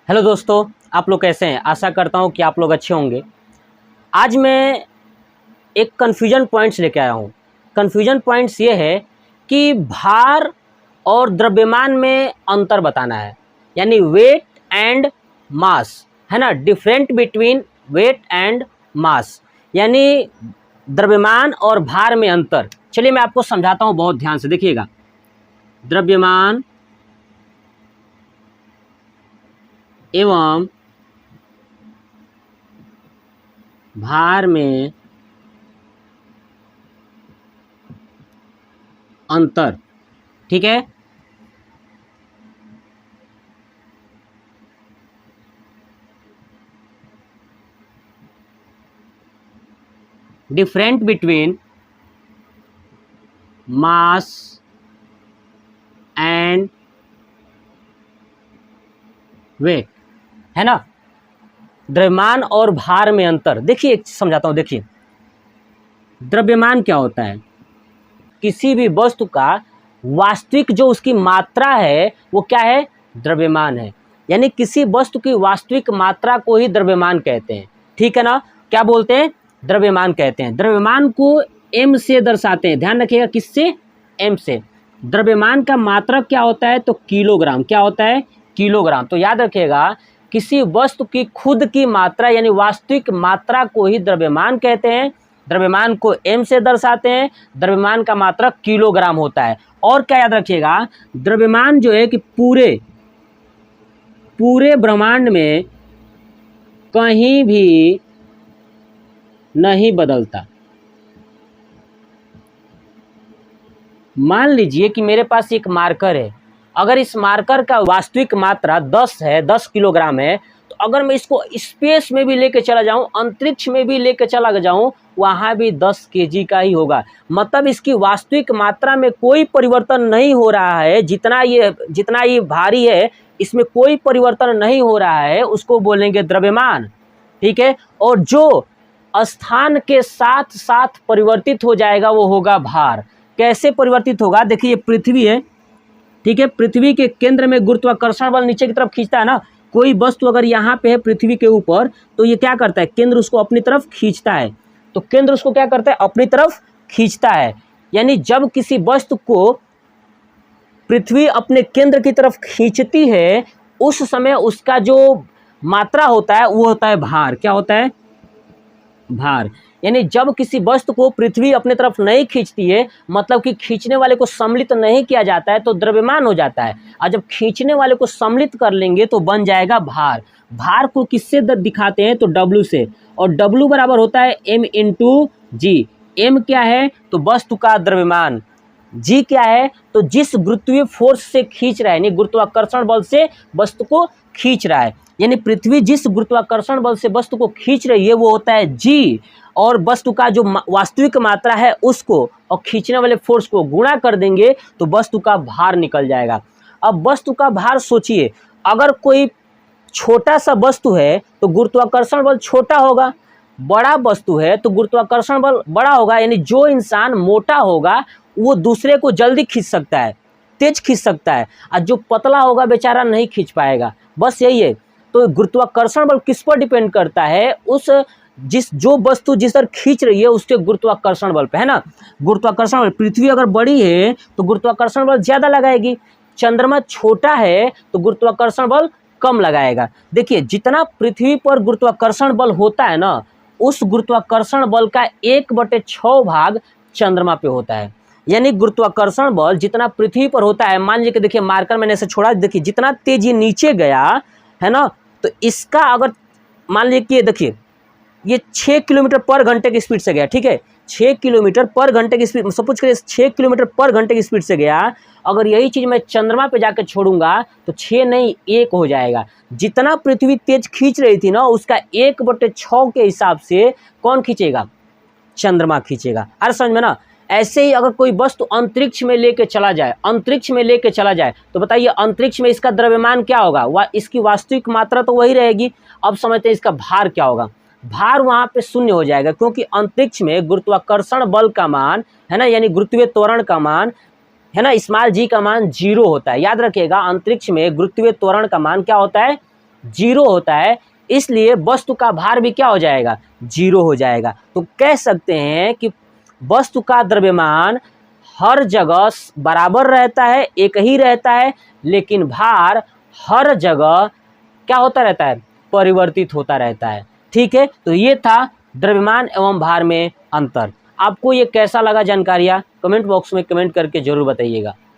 Hello दोस्तों, आप लोग कैसे हैं। आशा करता हूं कि आप लोग अच्छे होंगे। आज मैं एक कन्फ्यूजन पॉइंट्स लेके आया हूं। कन्फ्यूजन पॉइंट्स ये है कि भार और द्रव्यमान में अंतर बताना है, यानी वेट एंड मास, है ना। Different between weight and mass, यानी द्रव्यमान और भार में अंतर। चलिए मैं आपको समझाता हूं, बहुत ध्यान से देखिएगा। द्रव्यमान एवं भार में अंतर, ठीक है। Different between mass and weight, है ना। द्रव्यमान और भार में अंतर। देखिए एक समझाता हूं, देखिए द्रव्यमान क्या होता है। किसी भी वस्तु का वास्तविक जो उसकी मात्रा है वो क्या है, द्रव्यमान है। यानी किसी वस्तु की वास्तविक मात्रा को ही द्रव्यमान कहते हैं, ठीक है ना। क्या बोलते हैं, द्रव्यमान कहते हैं। द्रव्यमान को एम से दर्शाते हैं, ध्यान रखिएगा, किससे, एम से। द्रव्यमान का मात्रक क्या होता है, तो किलोग्राम। क्या होता है, किलोग्राम। तो याद रखिएगा, किसी वस्तु की खुद की मात्रा यानी वास्तविक मात्रा को ही द्रव्यमान कहते हैं। द्रव्यमान को एम से दर्शाते हैं। द्रव्यमान का मात्रक किलोग्राम होता है। और क्या याद रखिएगा, द्रव्यमान जो है कि पूरे ब्रह्मांड में कहीं भी नहीं बदलता। मान लीजिए कि मेरे पास एक मार्कर है। अगर इस मार्कर का वास्तविक मात्रा 10 है, 10 किलोग्राम है, तो अगर मैं इसको स्पेस में भी लेके चला जाऊं, अंतरिक्ष में भी लेके चला जाऊं, वहां भी 10 केजी का ही होगा। मतलब इसकी वास्तविक मात्रा में कोई परिवर्तन नहीं हो रहा है। जितना ये भारी है, इसमें कोई परिवर्तन नहीं हो रहा है, उसको बोलेंगे द्रव्यमान, ठीक है। और जो स्थान के साथ साथ परिवर्तित हो जाएगा वो होगा भार। कैसे परिवर्तित होगा, देखिए ये पृथ्वी है, ठीक है। पृथ्वी के केंद्र में गुरुत्वाकर्षण बल नीचे की तरफ खींचता है ना। कोई वस्तु अगर यहाँ पे है पृथ्वी के ऊपर, तो ये क्या करता है, केंद्र उसको अपनी तरफ खींचता है। तो केंद्र उसको क्या करता है, अपनी तरफ खींचता है। यानी जब किसी वस्तु को पृथ्वी अपने केंद्र की तरफ खींचती है, उस समय उसका जो मात्रा होता है वो होता है भार। क्या होता है, भार। यानी जब किसी वस्तु को पृथ्वी अपने तरफ नहीं खींचती है, मतलब कि खींचने वाले को सम्मिलित नहीं किया जाता है, तो द्रव्यमान हो जाता है। और जब खींचने वाले को सम्मिलित कर लेंगे तो बन जाएगा भार। भार को किससे दिखाते हैं, तो डब्ल्यू से। और डब्ल्यू बराबर होता है एम इंटू जी। एम क्या है, तो वस्तु का द्रव्यमान। जी क्या है, तो जिस गुरुत्वीय फोर्स से खींच रहा है, यानी गुरुत्वाकर्षण बल से वस्तु को खींच रहा है, यानी पृथ्वी जिस गुरुत्वाकर्षण बल से वस्तु को खींच रही है वो होता है जी। और वस्तु का जो वास्तविक मात्रा है उसको और खींचने वाले फोर्स को गुणा कर देंगे तो वस्तु का भार निकल जाएगा। अब वस्तु का भार सोचिए, अगर कोई छोटा सा वस्तु है तो गुरुत्वाकर्षण बल छोटा होगा, बड़ा वस्तु है तो गुरुत्वाकर्षण बल बड़ा होगा। यानी जो इंसान मोटा होगा वो दूसरे को जल्दी खींच सकता है, तेज खींच सकता है, और जो पतला होगा बेचारा नहीं खींच पाएगा। बस यही है। तो गुरुत्वाकर्षण बल किस पर डिपेंड करता है, उस जो वस्तु जिस पर खींच रही है उसके गुरुत्वाकर्षण बल पे, है ना। गुरुत्वाकर्षण बल, पृथ्वी अगर बड़ी है तो गुरुत्वाकर्षण बल ज्यादा लगाएगी, चंद्रमा छोटा है तो गुरुत्वाकर्षण बल कम लगाएगा। देखिए जितना पृथ्वी पर गुरुत्वाकर्षण बल होता है ना, उस गुरुत्वाकर्षण बल का 1/6 भाग चंद्रमा पे होता है। यानी गुरुत्वाकर्षण बल जितना पृथ्वी पर होता है, मान लीजिए कि देखिए मार्कर मैंने ऐसे छोड़ा, देखिए जितना तेज ये नीचे गया है ना, तो इसका अगर मान लीजिए कि देखिए ये 6 किलोमीटर पर घंटे की स्पीड से गया, ठीक है। 6 किलोमीटर पर घंटे की स्पीड, सपोज करिए 6 किलोमीटर पर घंटे की स्पीड से गया। अगर यही चीज़ मैं चंद्रमा पे जाकर छोड़ूंगा तो 6 नहीं 1 हो जाएगा। जितना पृथ्वी तेज खींच रही थी ना, उसका 1/6 के हिसाब से कौन खींचेगा, चंद्रमा खींचेगा। अरे समझ में ना। ऐसे ही अगर कोई वस्तु अंतरिक्ष में लेके चला जाए, तो बताइए अंतरिक्ष में इसका द्रव्यमान क्या होगा, इसकी वास्तविक मात्रा तो वही रहेगी। अब समझते हैं इसका भार क्या होगा। भार वहां पे शून्य हो जाएगा, क्योंकि अंतरिक्ष में गुरुत्वाकर्षण बल का मान, है ना, यानी गुरुत्वीय त्वरण का मान, है ना, स्मॉल जी का मान 0 होता है। याद रखिएगा, अंतरिक्ष में गुरुत्वीय त्वरण का मान क्या होता है, जीरो होता है, इसलिए वस्तु का भार भी क्या हो जाएगा, जीरो हो जाएगा। तो कह सकते हैं कि वस्तु का द्रव्यमान हर जगह बराबर रहता है, एक ही रहता है, लेकिन भार हर जगह क्या होता रहता है, परिवर्तित होता रहता है। ठीक है, तो ये था द्रव्यमान एवं भार में अंतर। आपको ये कैसा लगा जानकारियाँ, कमेंट बॉक्स में कमेंट करके जरूर बताइएगा।